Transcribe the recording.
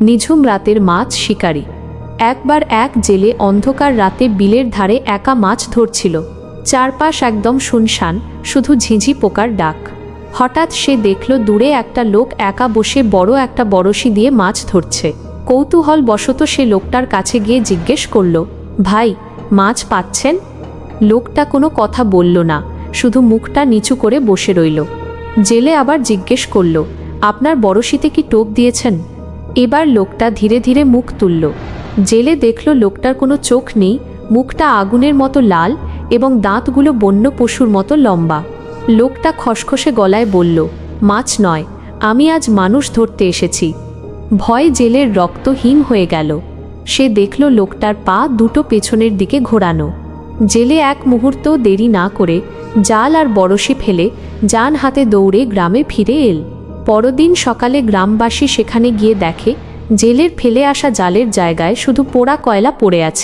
নিঝুম রাতের মাছ শিকারী। একবার এক জেলে অন্ধকার রাতে বিলের ধারে একা মাছ ধরছিল। চারপাশ একদম শুনশান, শুধু ঝিঁঝি পোকার ডাক। হঠাৎ সে দেখল দূরে একটা লোক একা বসে বড় একটা বড়শি দিয়ে মাছ ধরছে। কৌতূহল বশত সে লোকটার কাছে গিয়ে জিজ্ঞেস করল, ভাই, মাছ পাচ্ছেন? লোকটা কোনো কথা বলল না, শুধু মুখটা নিচু করে বসে রইল। জেলে আবার জিজ্ঞেস করল, আপনার বড়শিতে কি টোপ দিয়েছেন? এবার লোকটা ধীরে ধীরে মুখ তুলল। জেলে দেখল লোকটার কোনো চোখ নেই, মুখটা আগুনের মতো লাল এবং দাঁতগুলো বন্য পশুর মতো লম্বা। লোকটা খসখসে গলায় বলল, মাছ নয়, আমি আজ মানুষ ধরতে এসেছি। ভয় জেলের রক্ত হিম হয়ে গেল। সে দেখল লোকটার পা দুটো পেছনের দিকে ঘোরানো। জেলে এক মুহূর্তও দেরি না করে জাল আর বড়শি ফেলে জান হাতে দৌড়ে গ্রামে ফিরে এল। পরদিন সকালে গ্রামবাসী সেখানে গিয়ে দেখে জেলের ফেলে আসা জালের জায়গায় শুধু পোড়া কয়লা পড়ে আছে।